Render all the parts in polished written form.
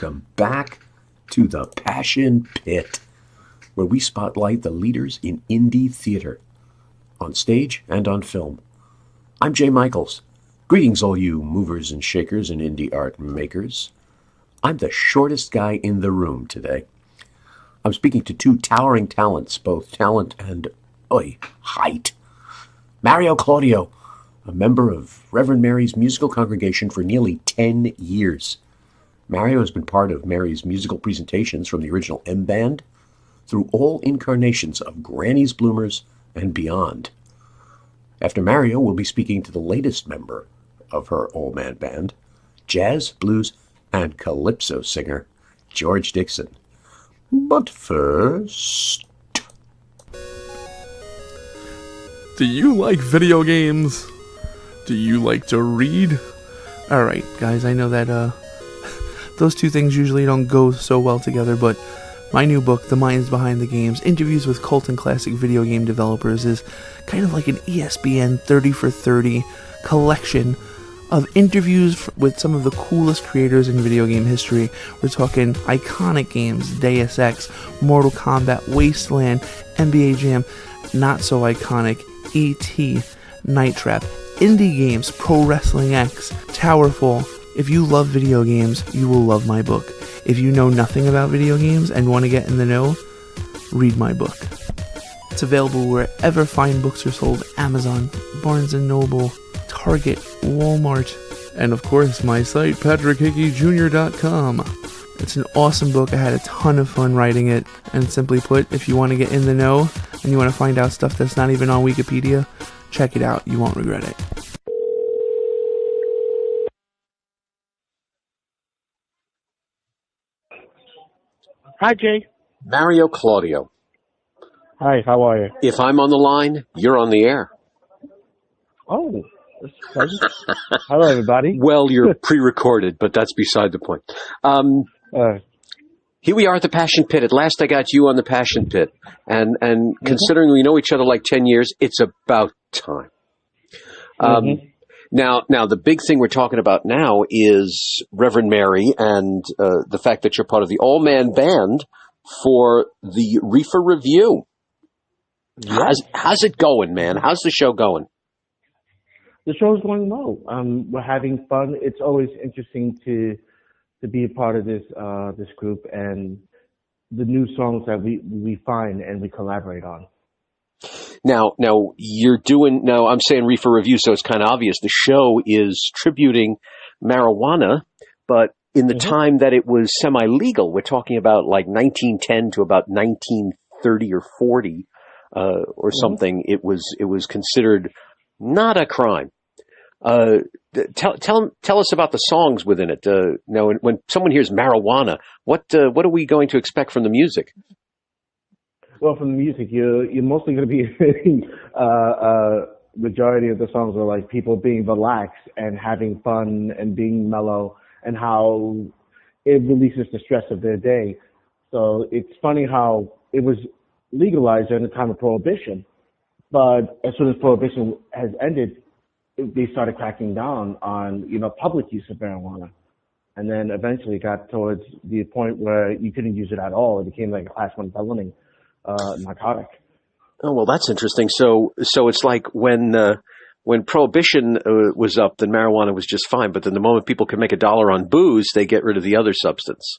Welcome back to the Passion Pit, where we spotlight the leaders in indie theater, on stage and on film. I'm Jay Michaels. Greetings, all you movers and shakers and indie art makers. I'm the shortest guy in the room today. I'm speaking to two towering talents, both talent and, height. Mario Claudio, a member of Reverend Mary's musical congregation for nearly 10 years. Mario has been part of Mary's musical presentations from the original M Band through all incarnations of Granny's Bloomers and beyond. After Mario, we'll be speaking to the latest member of her all-man band, jazz, blues, and calypso singer, George Dixon. But first... Do you like video games? Do you like to read? Alright, guys, I know that, those two things usually don't go so well together, but my new book, The Minds Behind the Games, Interviews with Cult and Classic Video Game Developers, is kind of like an ESPN 30 for 30 collection of interviews with some of the coolest creators in video game history. We're talking iconic games, Deus Ex, Mortal Kombat, Wasteland, NBA Jam, not so iconic, E.T., Night Trap, indie games, Pro Wrestling X, Towerfall. If you love video games, you will love my book. If you know nothing about video games and want to get in the know, read my book. It's available wherever fine books are sold: Amazon, Barnes & Noble, Target, Walmart, and of course my site, patrickhickeyjr.com. It's an awesome book. I had a ton of fun writing it, and simply put, if you want to get in the know and you want to find out stuff that's not even on Wikipedia, check it out. You won't regret it. Hi, Jay. Mario Claudio. Hi, how are you? If I'm on the line, you're on the air. Oh, that's pleasant. Hello, everybody. Well, you're pre-recorded, but that's beside the point. Here we are at the Passion Pit. At last I got you on the Passion Pit. And considering we know each other like 10 years, it's about time. Now, the big thing we're talking about now is Reverend Mary and the fact that you're part of the all-man band for the Reefer Revue. Yeah. How's it going, man? How's the show going? The show's going well. We're having fun. It's always interesting to be a part of this group and the new songs that we find and we collaborate on. Now I'm saying Reefer Revue, so it's kind of obvious. The show is tributing marijuana, but in the time that it was semi-legal, we're talking about like 1910 to about 1930 or 40 or something. It was considered not a crime. Tell us about the songs within it. Now, when someone hears marijuana, what are we going to expect from the music? Well, from the music, you're mostly going to be hearing majority of the songs are like people being relaxed and having fun and being mellow, and how it releases the stress of their day. So it's funny how it was legalized during the time of Prohibition, but as soon as Prohibition has ended, they started cracking down on public use of marijuana, and then eventually got towards the point where you couldn't use it at all. It became like a Class 1 felony narcotic. Oh, well, that's interesting. So it's like when Prohibition was up, then marijuana was just fine. But then the moment people can make $1 on booze, they get rid of the other substance.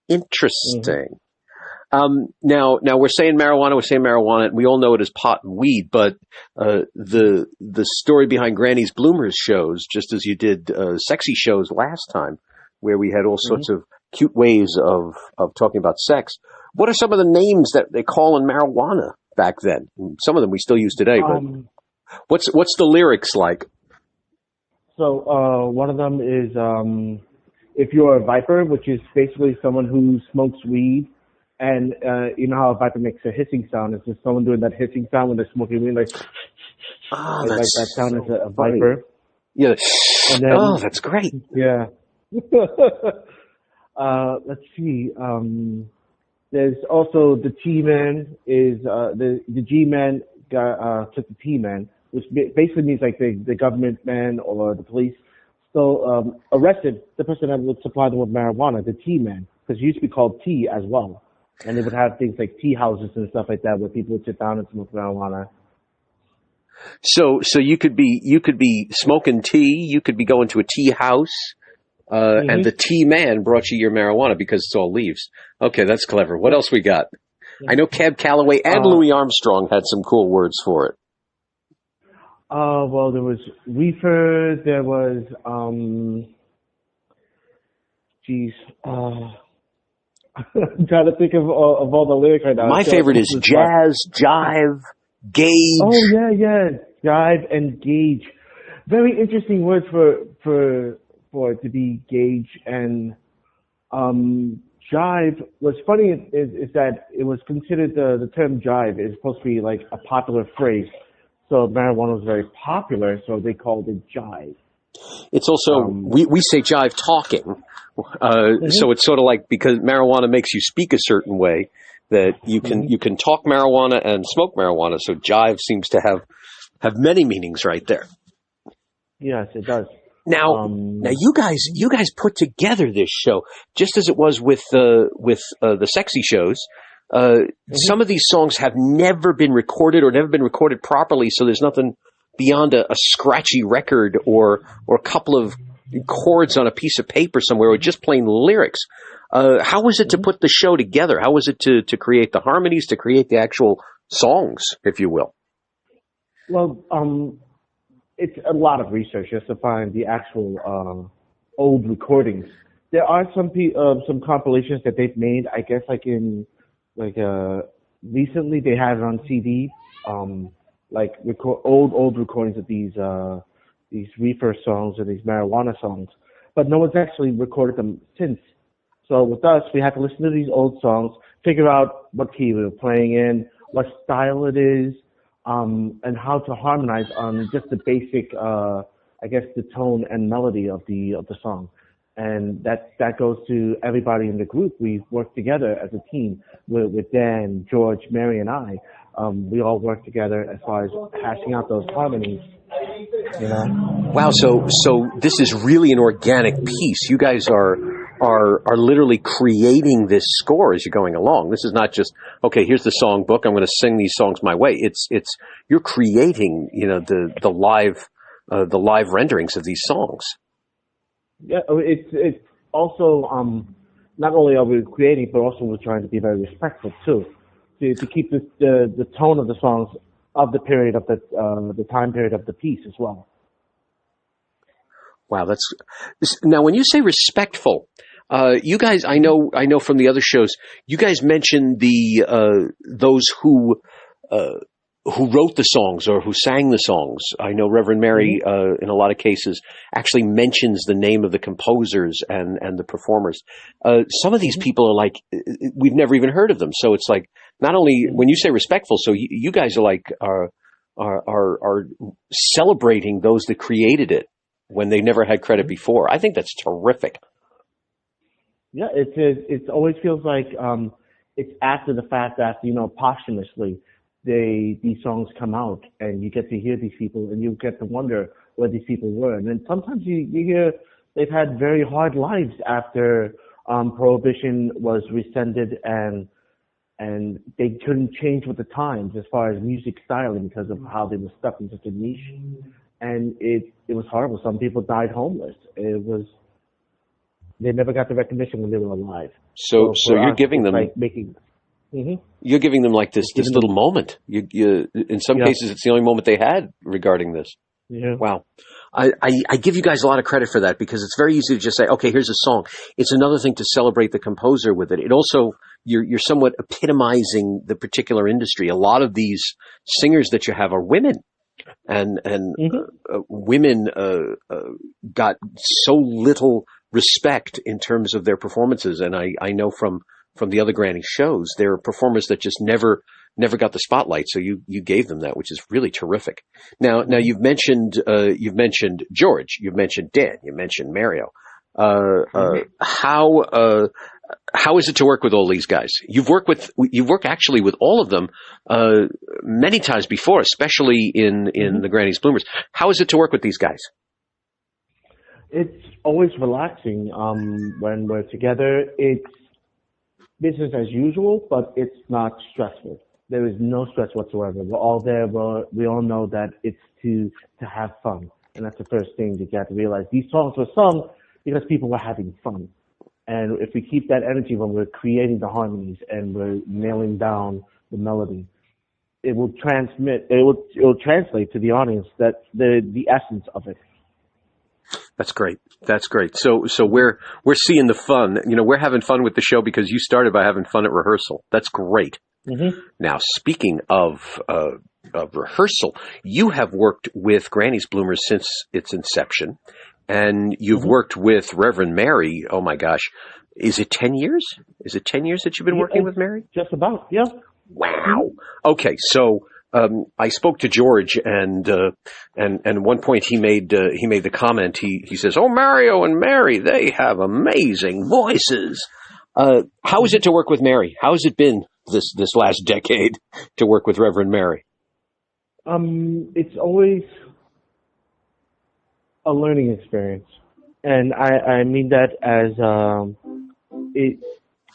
Interesting. Now we're saying marijuana, and we all know it as pot and weed. But the story behind Granny's Bloomers shows, just as you did sexy shows last time, where we had all sorts of cute ways of talking about sex. What are some of the names that they call in marijuana back then? Some of them we still use today, but what's the lyrics like? So one of them is if you're a viper, which is basically someone who smokes weed, and you know how a viper makes a hissing sound. It's just someone doing that hissing sound when they're smoking weed, like that sound is a viper. Yeah. And then, that's great. Yeah. Let's see. There's also the T-man is the G-man took the T-man, which basically means like the government man or the police. So arrested the person that would supply them with marijuana, the T-man. because it used to be called tea as well. And they would have things like tea houses and stuff like that where people would sit down and smoke marijuana. So you could be smoking tea. You could be going to a tea house, and the tea man brought you your marijuana because it's all leaves. Okay, that's clever. What else we got? I know Cab Calloway and Louis Armstrong had some cool words for it. Well, there was Reefer. There was I'm trying to think of all the lyrics right now. My favorite is Jazz, Jive, Gauge. Oh yeah, Jive and Gauge. Very interesting words for it to be Gauge and Jive. What's funny is that it was considered the term Jive is supposed to be like a popular phrase. So marijuana was very popular, so they called it Jive. It's also we say Jive talking, so it's sort of like because marijuana makes you speak a certain way that you can talk marijuana and smoke marijuana. So Jive seems to have many meanings right there. Yes, it does. Now you guys put together this show just as it was with the sexy shows. Some of these songs have never been recorded or never been recorded properly, so there's nothing beyond a scratchy record or a couple of chords on a piece of paper somewhere or just plain lyrics. How was it to put the show together? How was it to create the harmonies, to create the actual songs, if you will? Well, it's a lot of research just to find the actual old recordings. There are some compilations that they've made, I guess, recently they had it on CD, old recordings of these Reefer songs or these marijuana songs, but no one's actually recorded them since. So with us, we had to listen to these old songs, figure out what key we were playing in, what style it is, and how to harmonize on just the basic, the tone and melody of the song. And that goes to everybody in the group. We work together as a team with Dan, George, Mary, and I. We all work together as far as hashing out those harmonies. You know? Wow. So this is really an organic piece. You guys are literally creating this score as you're going along. This is not just, okay, here's the song book. I'm going to sing these songs my way. It's you're creating, the live renderings of these songs. Yeah, it's also not only are we creating, but also we're trying to be very respectful too, to keep the tone of the songs of the period of the time period of the piece as well. Wow, now when you say respectful, you guys, I know from the other shows, you guys mentioned those who wrote the songs or who sang the songs. I know Reverend Mary, in a lot of cases, actually mentions the name of the composers and the performers. Some of these people are like, we've never even heard of them. So it's like, not only when you say respectful, so you guys are like, are celebrating those that created it when they never had credit before. I think that's terrific. Yeah, it always feels like, it's after the fact that, posthumously, these songs come out and you get to hear these people and you get to wonder where these people were. And then sometimes you hear they've had very hard lives after Prohibition was rescinded and they couldn't change with the times as far as music styling because of how they were stuck in such a niche. And it was horrible. Some people died homeless. They never got the recognition when they were alive. So you're giving them like making. You're giving them like this little moment. You in some cases, it's the only moment they had regarding this. Yeah. Wow. I give you guys a lot of credit for that because it's very easy to just say, okay, here's a song. It's another thing to celebrate the composer with it. It also, you're somewhat epitomizing the particular industry. A lot of these singers that you have are women. And women got so little respect in terms of their performances. And I know from the other Granny shows, there are performers that just never got the spotlight. So you gave them that, which is really terrific. Now you've mentioned George, you've mentioned Dan, you mentioned Mario. How is it to work with all these guys? You've worked actually with all of them many times before, especially in the Granny's Bloomers. How is it to work with these guys? It's always relaxing when we're together. business as usual, but it's not stressful. There is no stress whatsoever. We're all there. We all know that it's to have fun, and that's the first thing you got to realize. These songs were sung because people were having fun, and if we keep that energy when we're creating the harmonies and we're nailing down the melody, it will transmit. It will translate to the audience that the essence of it. That's great. That's great. So we're seeing the fun. You know, we're having fun with the show because you started by having fun at rehearsal. That's great. Mm-hmm. Now, speaking of rehearsal, you have worked with Granny's Bloomers since its inception, and you've worked with Reverend Mary. Oh my gosh, is it 10 years? Is it 10 years that you've been working with Mary? Just about, yeah. Wow. Okay, so I spoke to George, and at one point he made the comment. He says, "Oh, Mario and Mary, they have amazing voices." How is it to work with Mary? How has it been this last decade to work with Reverend Mary? It's always a learning experience, and I mean that as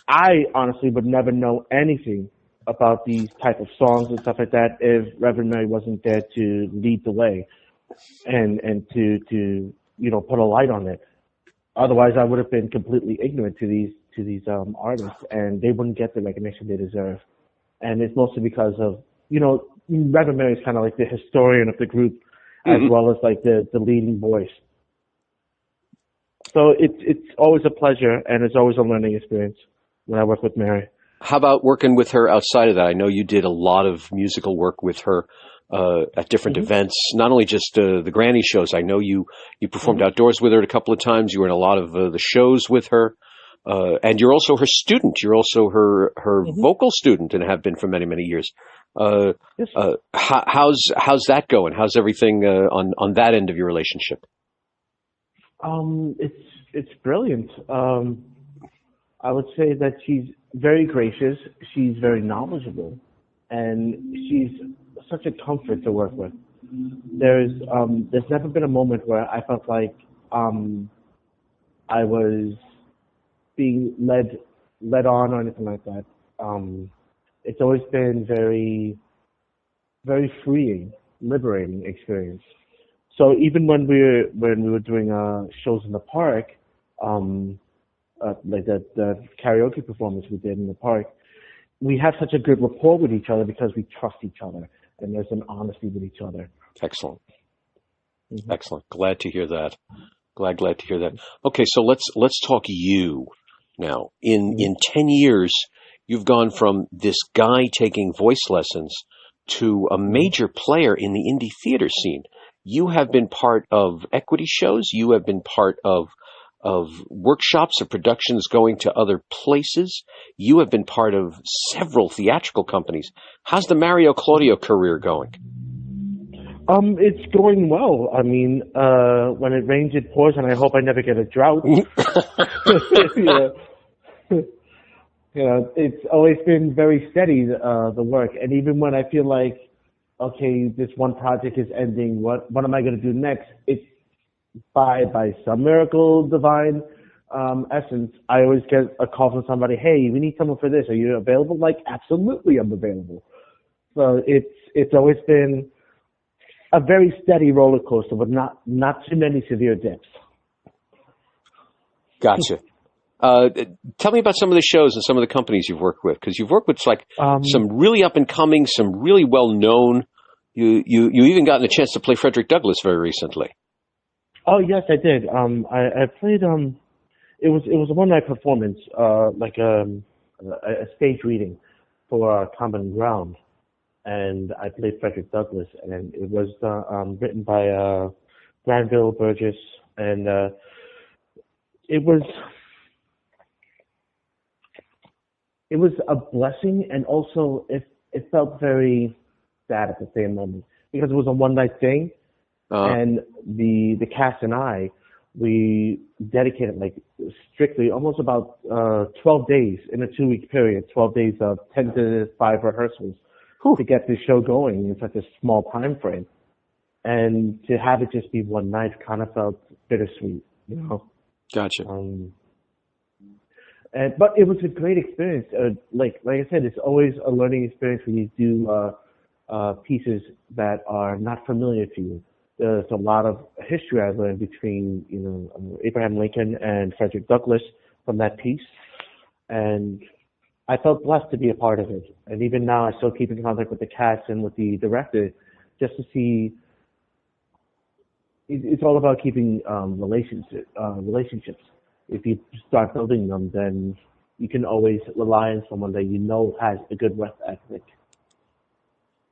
I honestly would never know anything about these type of songs and stuff like that if Reverend Mary wasn't there to lead the way and to put a light on it. Otherwise, I would have been completely ignorant to these artists, and they wouldn't get the recognition they deserve. And it's mostly because of Reverend Mary is kind of like the historian of the group, as well as like the leading voice. So it's always a pleasure, and it's always a learning experience when I work with Mary. How about working with her outside of that? I know you did a lot of musical work with her at different events, not only just the Granny shows. I know you performed outdoors with her a couple of times. You were in a lot of the shows with her. And you're also her student. You're also her vocal student and have been for many, many years. Yes. How's that going? How's everything on that end of your relationship? It's brilliant. I would say that she's very gracious. She's very knowledgeable, and she's such a comfort to work with. There's never been a moment where I felt like I was being led on or anything like that. It's always been very, very freeing, liberating experience. So even when we were doing shows in the park, like the karaoke performance we did in the park, we have such a good rapport with each other because we trust each other and there's an honesty with each other. Excellent. Excellent. Glad to hear that. Glad to hear that. Okay, so let's talk you now. In 10 years, you've gone from this guy taking voice lessons to a major player in the indie theater scene. You have been part of equity shows. You have been part of workshops or productions going to other places. You have been part of several theatrical companies. How's the Mario Claudio career going? It's going well. I mean, when it rains, it pours, and I hope I never get a drought. It's always been very steady, the work. And even when I feel like, okay, this one project is ending, what am I going to do next? It's by some miracle, divine essence, I always get a call from somebody, hey, we need someone for this. Are you available? Like, absolutely, I'm available. So it's always been a very steady roller coaster, but not too many severe dips. Gotcha. Tell me about some of the shows and some of the companies you've worked with, because you've worked with some really up and coming, some really well known. You even gotten a chance to play Frederick Douglass very recently. Oh yes, I did. I played. It was a one night performance, like a stage reading for Common Ground, and I played Frederick Douglass, and it was written by Granville Burgess, and it was a blessing, and also it felt very sad at the same moment because it was a one night thing. And the cast and I, we dedicated like strictly almost about 12 days in a 2-week period, 12 days of 10 to 5 rehearsals to get this show going in such a small time frame. And to have it just be one night kind of felt bittersweet, you know. Gotcha. But it was a great experience. Like I said, it's always a learning experience when you do pieces that are not familiar to you. There's a lot of history I learned between Abraham Lincoln and Frederick Douglass from that piece, and I felt blessed to be a part of it. And even now, I still keep in contact with the cast and with the director, just to see. It's all about keeping relationships. If you start building them, then you can always rely on someone that you know has a good work ethic.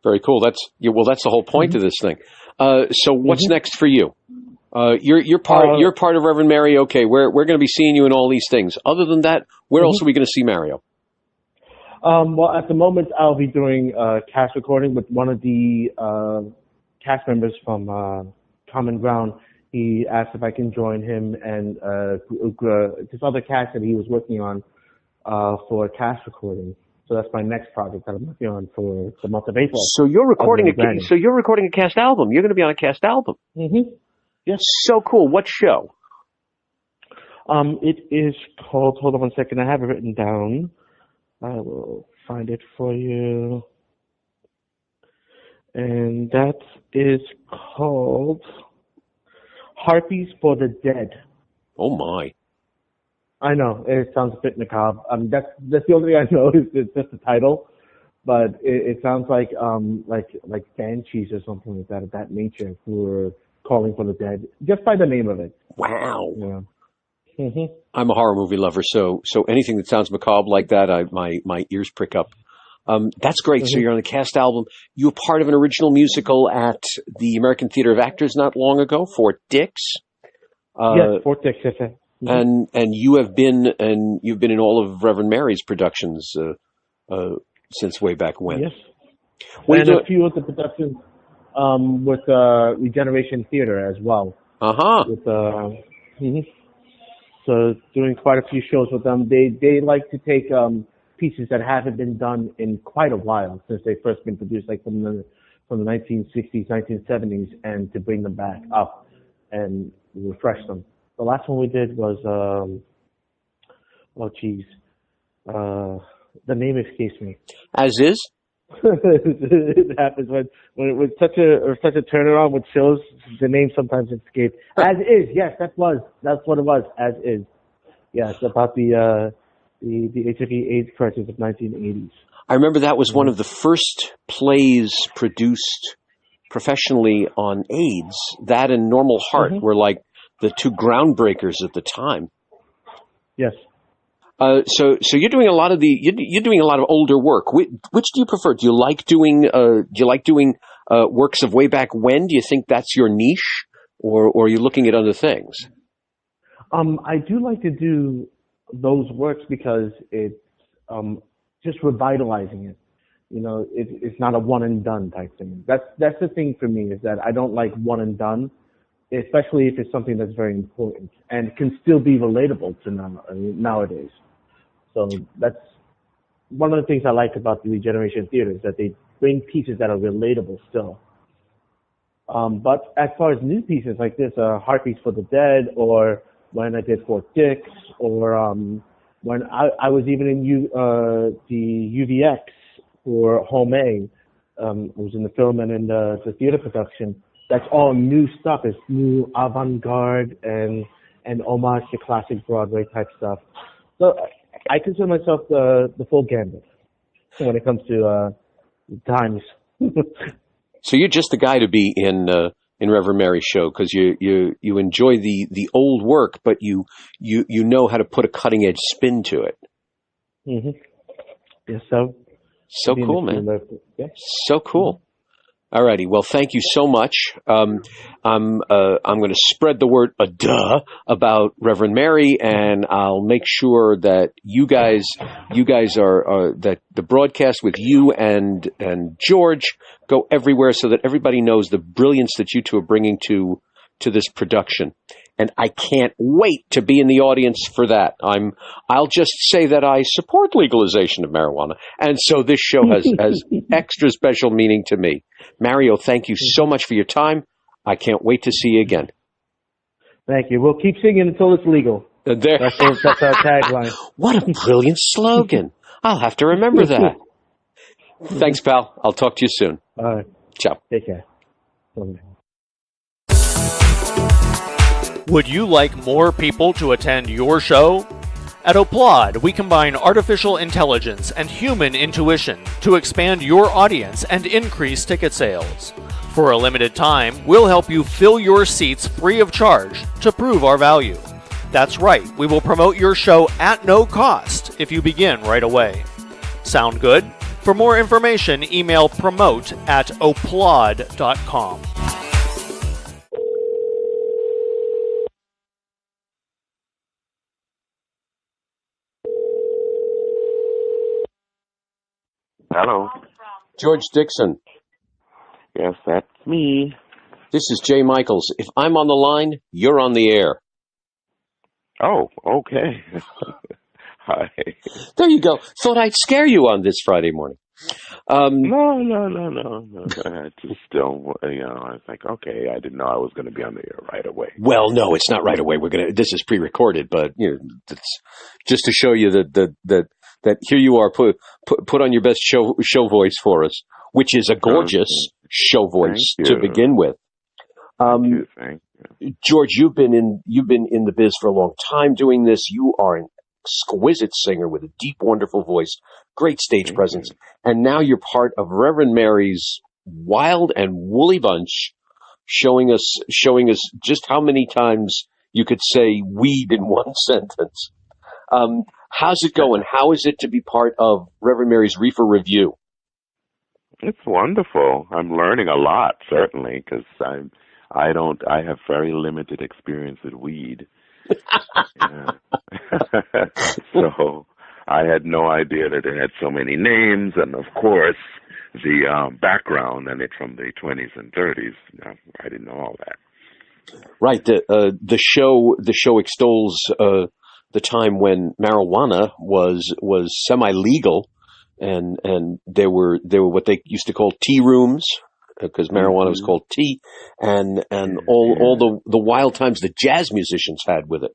Very cool. That's the whole point of this thing. So what's next for you? You're part of Reverend Mary. Okay, we're going to be seeing you in all these things. Other than that, where else are we going to see Mario? Well, at the moment, I'll be doing a cast recording with one of the cast members from Common Ground. He asked if I can join him and this other cast that he was working on for a cast recording. So that's my next project that I'm working on for the month of April. So you're recording a cast album. You're going to be on a cast album. Mm-hmm. Yes. So cool. What show? It is called. Hold on one second. I have it written down. I will find it for you. And that is called Harpies for the Dead. Oh my! I know it sounds a bit macabre. That's the only thing I know is just the title, but it sounds like banshees or something like that of that nature who are calling for the dead just by the name of it. Wow. Yeah. Mm-hmm. I'm a horror movie lover, so anything that sounds macabre like that, my ears prick up. That's great. Mm-hmm. So you're on the cast album. You were part of an original musical at the American Theater of Actors not long ago, Fort Dix. Yes, Fort Dix. Yes, sir. Mm-hmm. And you've been in all of Reverend Mary's productions since way back when. Yes. A few of the productions with Regeneration Theater as well. With mm-hmm. So doing quite a few shows with them. They like to take pieces that haven't been done in quite a while since they first been produced, like from the 1960s, 1970s, and to bring them back up and refresh them. The last one we did was the name escapes me. As is. It happens when such a turnaround with shows. The name sometimes escapes. As is, yes, that's what it was. As is, yes, about the HIV/AIDS crisis of 1980s. I remember that was one of the first plays produced professionally on AIDS. That and Normal Heart were like the two groundbreakers at the time. Yes. So you're doing a lot of older work. Which do you prefer? Do you like doing works of way back when? Do you think that's your niche, or are you looking at other things? I do like to do those works because it's just revitalizing it. It's not a one and done type thing. That's the thing for me, is that I don't like one and done, especially if it's something that's very important and can still be relatable to nowadays. So that's one of the things I like about the Regeneration Theater, is that they bring pieces that are relatable still. But as far as new pieces like this, Heartbeats for the Dead, or when I did Fort Dix, or when I was even in the UVX for Home A, I was in the Furman and the theater production. That's all new stuff. It's new avant-garde and homage to classic Broadway type stuff. So I consider myself the full gambit when it comes to times. So you're just the guy to be in Reverend Mary's show, because you enjoy the old work, but you know how to put a cutting edge spin to it. Mm-hmm. Yes, so. So cool, man. Yeah. So cool. Alrighty. Well, thank you so much. I'm going to spread the word about Reverend Mary, and I'll make sure that you guys are that the broadcast with you and George go everywhere, so that everybody knows the brilliance that you two are bringing to this production. And I can't wait to be in the audience for that. I'll just say that I support legalization of marijuana, and so this show has extra special meaning to me. Mario, thank you so much for your time. I can't wait to see you again. Thank you. We'll keep singing until it's legal. There. That's our tagline. What a brilliant slogan. I'll have to remember that. Thanks, pal. I'll talk to you soon. All right. Ciao. Take care. Would you like more people to attend your show? At Applaud, we combine artificial intelligence and human intuition to expand your audience and increase ticket sales. For a limited time, we'll help you fill your seats free of charge to prove our value. That's right, we will promote your show at no cost if you begin right away. Sound good? For more information, email promote@applaud.com. Hello. George Dixon. Yes, that's me. This is Jay Michaels. If I'm on the line, you're on the air. Oh, okay. Hi. There you go. Thought I'd scare you on this Friday morning. No. I just still, I was like, okay, I didn't know I was going to be on the air right away. Well, no, it's not right away. This is pre-recorded, but it's just to show you that here you are. Put on your best show voice for us, which is a gorgeous show voice to begin with. Thank you. George, you've been in the biz for a long time doing this. You are an exquisite singer with a deep, wonderful voice, great stage presence, and now you're part of Reverend Mary's wild and woolly bunch, showing us just how many times you could say weed in one sentence. How's it going? How is it to be part of Reverend Mary's Reefer Review? It's wonderful. I'm learning a lot, certainly, because I have very limited experience with weed. So I had no idea that it had so many names, and of course the background and it from the 20s and 30s. I didn't know all that. Right. The show extols the time when marijuana was semi-legal, and there were what they used to call tea rooms, because marijuana was called tea, and all the wild times the jazz musicians had with it.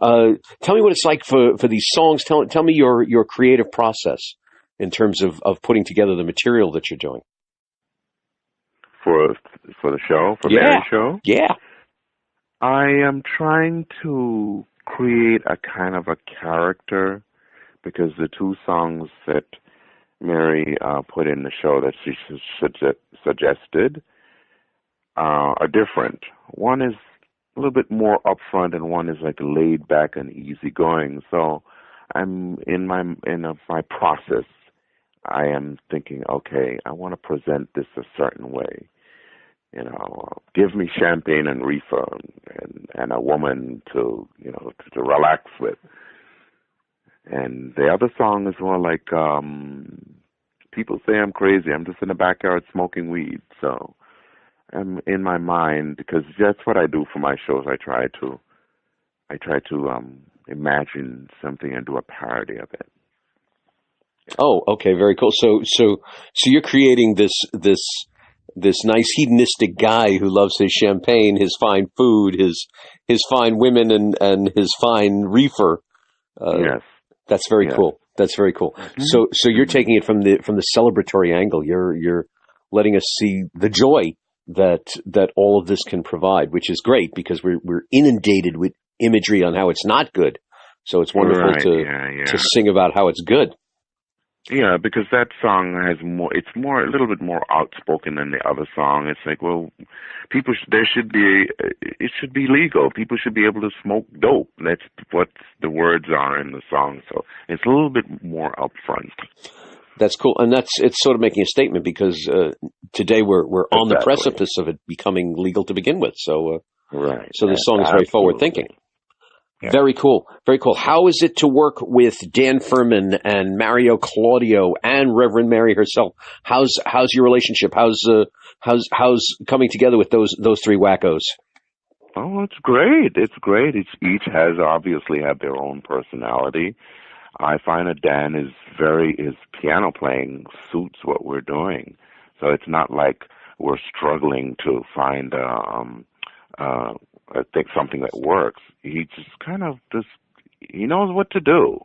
Tell me what it's like for these songs. Tell me your creative process in terms of putting together the material that you're doing. For the show, for Mary's show? Yeah. I am trying to create a kind of a character, because the two songs that Mary put in the show that she suggested are different. One is a little bit more upfront, and one is like laid back and easygoing. So I'm in my process. I am thinking, okay, I want to present this a certain way. Give me champagne and reefer and a woman to relax with. And the other song is more like, people say I'm crazy. I'm just in the backyard smoking weed. So I'm in my mind, because that's what I do for my shows. I try to imagine something and do a parody of it. Oh, okay, very cool. So you're creating this nice hedonistic guy who loves his champagne, his fine food, his fine women, and his fine reefer. Yes. That's very cool. That's very cool. So you're taking it from the celebratory angle. You're letting us see the joy that all of this can provide, which is great, because we're inundated with imagery on how it's not good. So it's wonderful to sing about how it's good. Yeah, because that song has more. It's a little bit more outspoken than the other song. It's like, well, it should be legal. People should be able to smoke dope. That's what the words are in the song. So it's a little bit more upfront. That's cool, and it's sort of making a statement, because today we're on the precipice of it becoming legal to begin with. So So this song is very forward thinking. Yeah. Very cool. Very cool. How is it to work with Dan Furman and Mario Claudio and Reverend Mary herself? How's your relationship? How's coming together with those three wackos? Oh, it's great. It's great. Each has obviously have their own personality. I find that Dan his piano playing suits what we're doing. So it's not like we're struggling to find I think something that works. He just kind of just he knows what to do,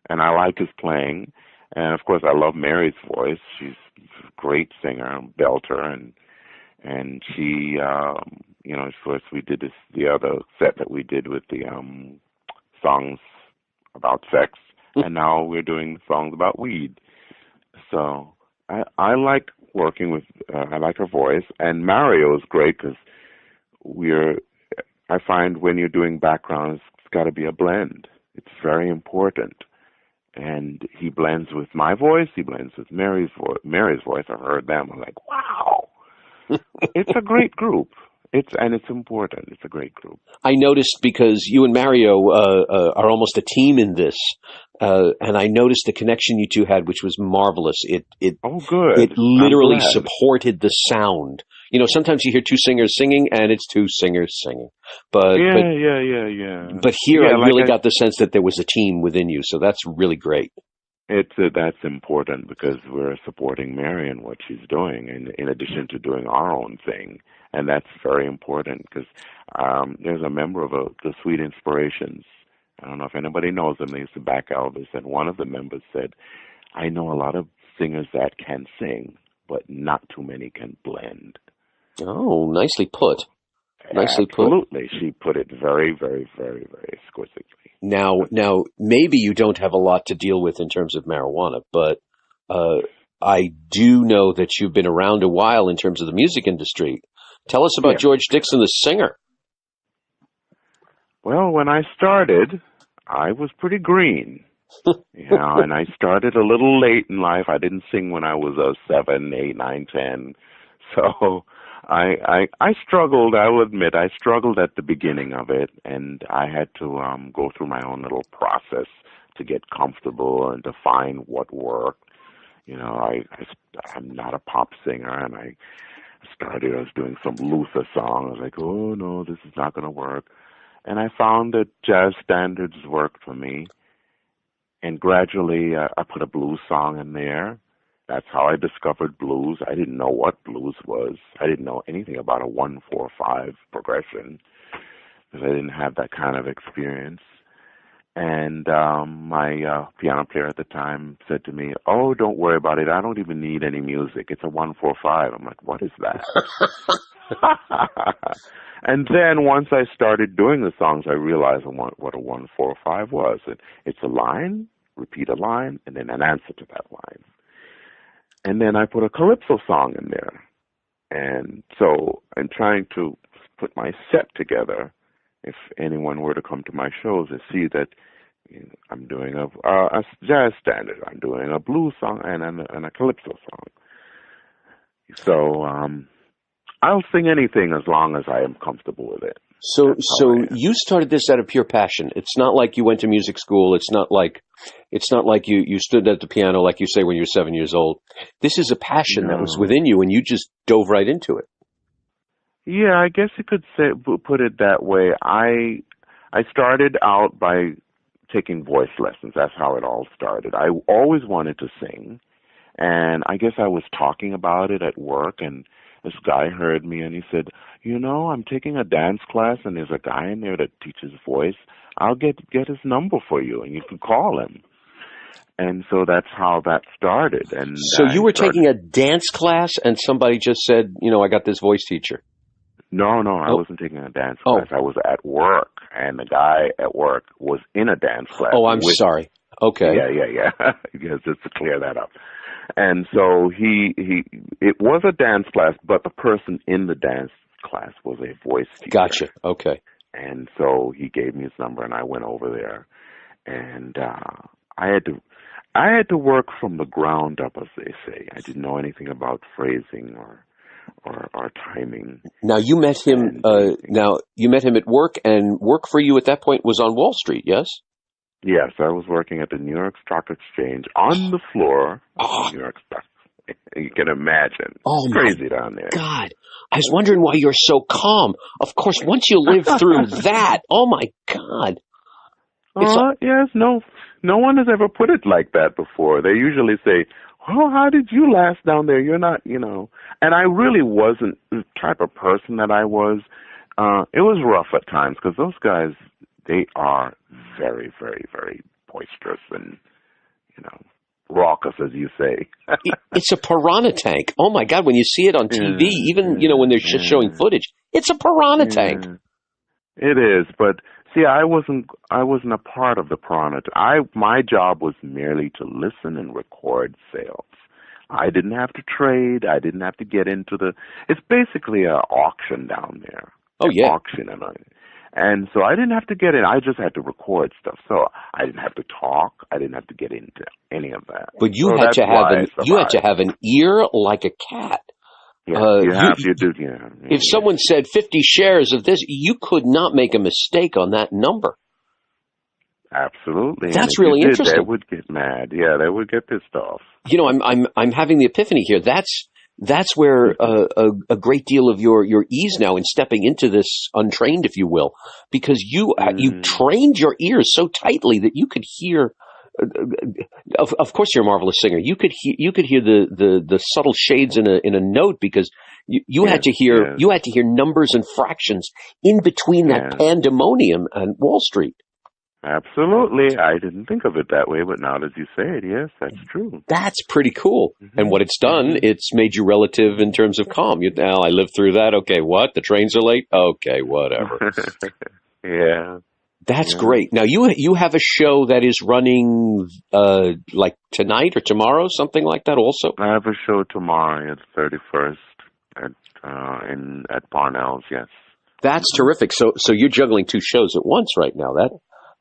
and I like his playing. And of course, I love Mary's voice. She's a great singer, belter, and she, of course, we did the other set that we did with the songs about sex, and now we're doing songs about weed. So I like working with. I like her voice, and Mario is great because I find when you're doing backgrounds, it's got to be a blend. It's very important. And he blends with my voice. He blends with Mary's voice. I heard them. I'm like, wow. It's a great group. It's important. It's a great group. I noticed because you and Mario are almost a team in this, and I noticed the connection you two had, which was marvelous. It good. It literally supported the sound. Sometimes you hear two singers singing, and it's two singers singing. But But here, I really got the sense that there was a team within you, so that's really great. That's important because we're supporting Mary and what she's doing, and in addition to doing our own thing. And that's very important because there's a member of the Sweet Inspirations. I don't know if anybody knows them. They used to back Elvis, and one of the members said, I know a lot of singers that can sing, but not too many can blend. Oh, nicely put. Nicely put. Absolutely. She put it very, very, very, very exquisitely. Now, maybe you don't have a lot to deal with in terms of marijuana, but I do know that you've been around a while in terms of the music industry. Tell us about George Dixon, the singer. Well, when I started, I was pretty green. And I started a little late in life. I didn't sing when I was 7, 8, 9, 10. So I struggled, I will admit. I struggled at the beginning of it, and I had to go through my own little process to get comfortable and to find what worked. I'm not a pop singer, and I was doing some Luther song. I was like, oh, no, this is not going to work. And I found that jazz standards worked for me. And gradually, I put a blues song in there. That's how I discovered blues. I didn't know what blues was. I didn't know anything about a 1-4-5 progression because I didn't have that kind of experience. And my piano player at the time said to me, oh, don't worry about it. I don't even need any music. It's a 1-4-5. I'm like, what is that? And then once I started doing the songs, I realized what a 1-4-5 was. It's a line, repeat a line, and then an answer to that line. And then I put a calypso song in there. And so I'm trying to put my set together. If anyone were to come to my shows and see that I'm doing a jazz standard, I'm doing a blues song and a calypso song. So I'll sing anything as long as I am comfortable with it. So you started this out of pure passion. It's not like you went to music school. It's not like you stood at the piano, like you say, when you're 7 years old. This is a passion that was within you, and you just dove right into it. Yeah, I guess you could put it that way. I started out by taking voice lessons. That's how it all started. I always wanted to sing, and I guess I was talking about it at work, and this guy heard me, and he said, I'm taking a dance class, and there's a guy in there that teaches voice. I'll get his number for you, and you can call him. And so that's how that started. And so you were taking a dance class, and somebody just said, I got this voice teacher. No, I wasn't taking a dance class. I was at work, and the guy at work was in a dance class. Oh, I'm sorry. Okay. Yeah. Yes, just to clear that up. And so it was a dance class, but the person in the dance class was a voice teacher. Gotcha. Okay. And so he gave me his number, and I went over there, and I had to work from the ground up, as they say. I didn't know anything about phrasing or timing. Now you met him. You met him at work, and work for you at that point was on Wall Street. Yes. Yes, I was working at the New York Stock Exchange on the floor of the New York Stock. You can imagine. Oh, crazy down there. God, I was wondering why you're so calm. Of course, once you live through that, oh my God. Yes, no one has ever put it like that before. They usually say, "Oh, how did you last down there? You're not, And I really wasn't the type of person that I was. It was rough at times because those guys, they are very, very, very boisterous and, raucous, as you say. It's a piranha tank. Oh my God! When you see it on TV, even when they're just showing footage, it's a piranha tank. It is, but see, I wasn't a part of the piranha. My job was merely to listen and record sales. I didn't have to trade. I didn't have to get into it's basically an auction down there. Oh, yeah. Auction. And so I didn't have to get in. I just had to record stuff. So I didn't have to talk. I didn't have to get into any of that. But you had to have an ear like a cat. Yeah, you do. Yeah. If someone said 50 shares of this, you could not make a mistake on that number. Absolutely. That's really interesting. They would get mad. Yeah, they would get pissed off. I'm having the epiphany here. That's where a great deal of your ease now in stepping into this untrained, if you will, because you trained your ears so tightly that you could hear. Of course, you're a marvelous singer. You could hear the subtle shades in a note because you had to hear numbers and fractions in between that pandemonium on Wall Street. Absolutely. I didn't think of it that way, but now that you say it, yes, that's true. That's pretty cool. Mm-hmm. And what it's done, it's made you relative in terms of calm. I lived through that. Okay, what? The trains are late? Okay, whatever. Yeah. That's great. Now, you have a show that is running like tonight or tomorrow, something like that also? I have a show tomorrow at 31st at Parnell's, yes. That's terrific. So you're juggling two shows at once right now.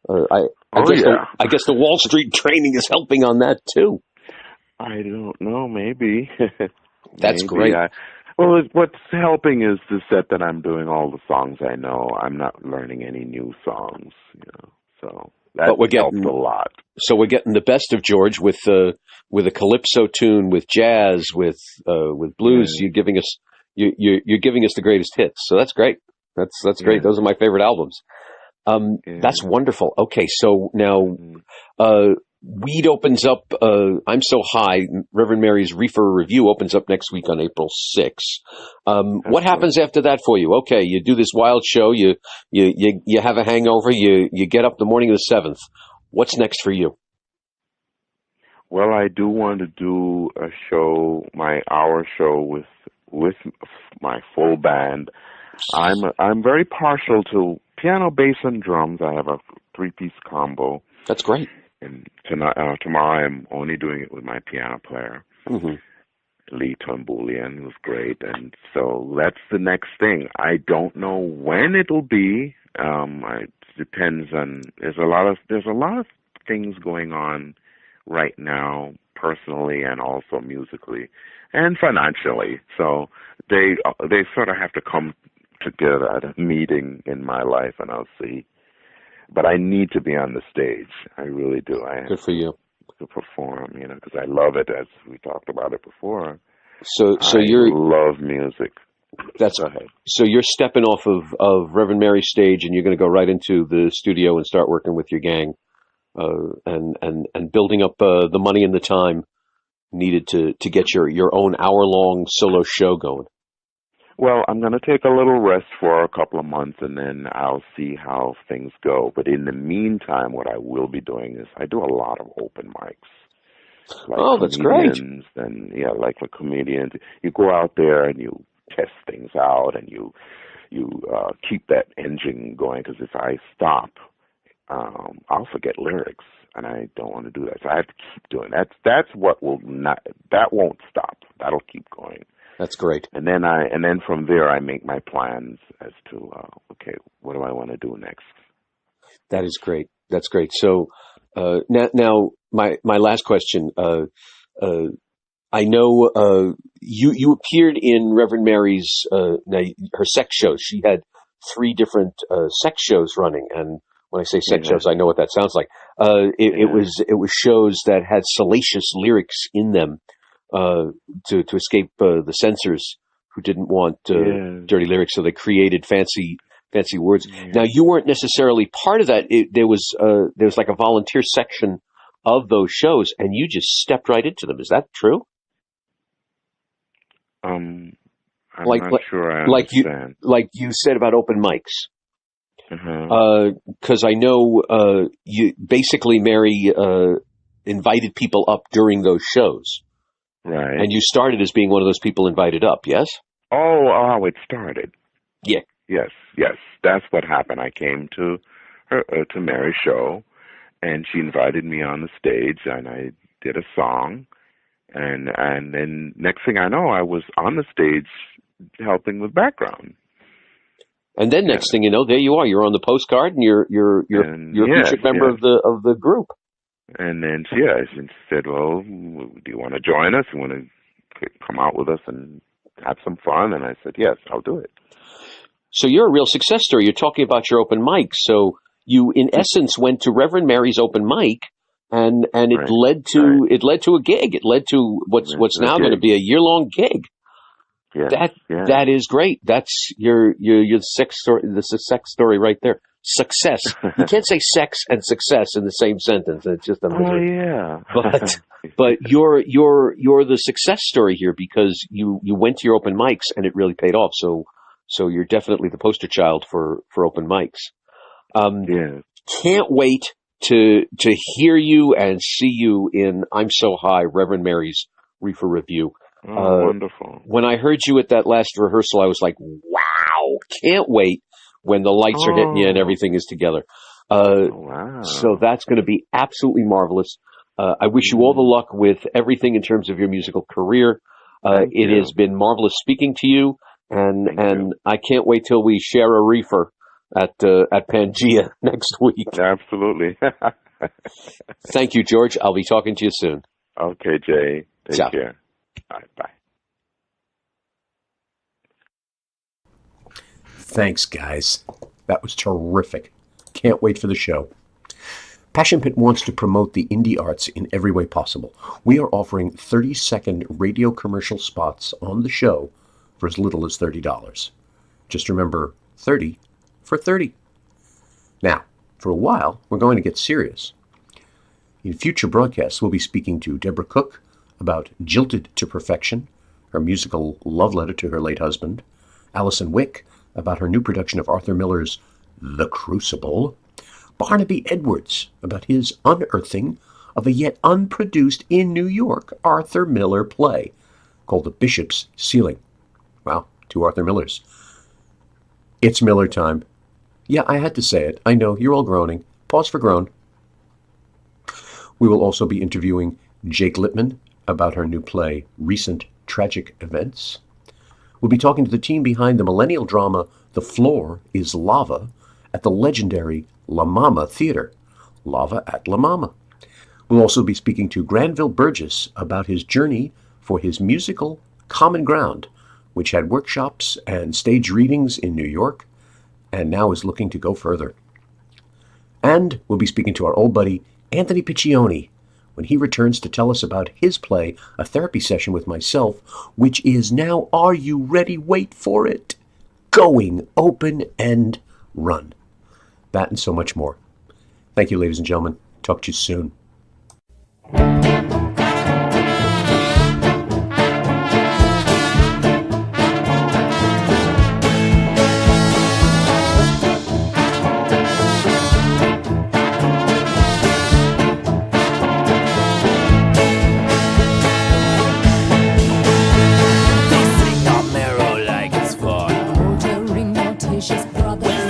I guess the Wall Street training is helping on that too. I don't know. Maybe. That's great. What's helping is the set that I'm doing all the songs I know. I'm not learning any new songs, So that helped a lot. So we're getting the best of George with a calypso tune, with jazz, with blues. You're giving us the greatest hits. So that's great. That's great. Those are my favorite albums. That's wonderful. Okay, so now Weed opens up, I'm So High, Reverend Mary's Reefer review opens up next week on April 6th. What happens after that for you? Okay, you do this wild show, you have a hangover, you get up the morning of the 7th. What's next for you? Well, I do want to do a show, my hour show with my full band. I'm very partial to piano, bass, and drums. I have a 3-piece combo. That's great. And tomorrow I'm only doing it with my piano player, Lee Tomboulian, who's great. And so that's the next thing. I don't know when it'll be. It depends on. There's a lot of things going on right now, personally and also musically and financially. So they sort of have to come together at a meeting in my life, and I'll see. But I need to be on the stage. I really do. Good for you. To perform, because I love it, as we talked about it before. So I love music. That's right. So you're stepping off of Reverend Mary's stage, and you're going to go right into the studio and start working with your gang, and building up the money and the time needed to get your own hour-long solo show going. Well, I'm going to take a little rest for a couple of months, and then I'll see how things go. But in the meantime, what I will be doing is I do a lot of open mics. Like that's great. And like with comedians, you go out there and you test things out, and you keep that engine going. Because if I stop, I'll forget lyrics, and I don't want to do that. So I have to keep doing that. That's what that won't stop. That'll keep going. That's great. And then from there I make my plans as to what do I want to do next. That is great. That's great. So now my last question. I know you appeared in Reverend Mary's her sex shows. She had 3 different sex shows running, and when I say sex shows, I know what that sounds like. It was shows that had salacious lyrics in them. To escape the censors who didn't want dirty lyrics, so they created fancy words. Yeah. Now, you weren't necessarily part of that. There was like a volunteer section of those shows, and you just stepped right into them. Is that true? I'm not sure I understand. Like you said about open mics. Because I know you basically, Mary, invited people up during those shows. Right. And you started as being one of those people invited up, yes? Oh, how it started. Yeah. Yes. That's what happened. I came to her to Mary's show, and she invited me on the stage, and I did a song, and then next thing I know, I was on the stage helping with background. And then next thing you know, there you are. You're on the postcard, and you're a featured member of the group. And then she said, "Well, do you want to join us? You want to come out with us and have some fun?" And I said, "Yes, I'll do it." So you're a real success story. You're talking about your open mic. So you, in essence, went to Reverend Mary's open mic, and it led to a gig. It led to what's now going to be a year-long gig. Yeah. That is great. That's your sex story. The sex story right there. Success. You can't say sex and success in the same sentence. It's just a misery. Oh yeah. But you're the success story here because you went to your open mics and it really paid off. So you're definitely the poster child for open mics. Can't wait to hear you and see you in I'm So High, Reverend Mary's Reefer review. Oh, wonderful. When I heard you at that last rehearsal, I was like, wow, can't wait when the lights are hitting you and everything is together. Wow. So that's going to be absolutely marvelous. I wish you all the luck with everything in terms of your musical career. It has been marvelous speaking to you, and I can't wait till we share a reefer at Pangea next week. Absolutely. Thank you, George. I'll be talking to you soon. Okay, Jay. Take care. All right, bye. Thanks, guys. That was terrific. Can't wait for the show. Passion Pit wants to promote the indie arts in every way possible. We are offering 30-second radio commercial spots on the show for as little as $30. Just remember, 30 for 30. Now, for a while, we're going to get serious. In future broadcasts, we'll be speaking to Deborah Cook about Jilted to Perfection, her musical love letter to her late husband, Alison Wick about her new production of Arthur Miller's The Crucible, Barnaby Edwards about his unearthing of a yet unproduced in New York Arthur Miller play called The Bishop's Ceiling. Wow, 2 Arthur Millers. It's Miller time. Yeah, I had to say it. I know, you're all groaning. Pause for groan. We will also be interviewing Jake Littman about her new play, Recent Tragic Events. We'll be talking to the team behind the millennial drama The Floor is Lava at the legendary La Mama Theater. Lava at La Mama. We'll also be speaking to Granville Burgess about his journey for his musical Common Ground, which had workshops and stage readings in New York, and now is looking to go further. And we'll be speaking to our old buddy Anthony Piccioni when he returns to tell us about his play, A Therapy Session with Myself, which is now, are you ready? Wait for it, going open and run. That and so much more. Thank you, ladies and gentlemen. Talk to you soon. Ordering notations, brothers.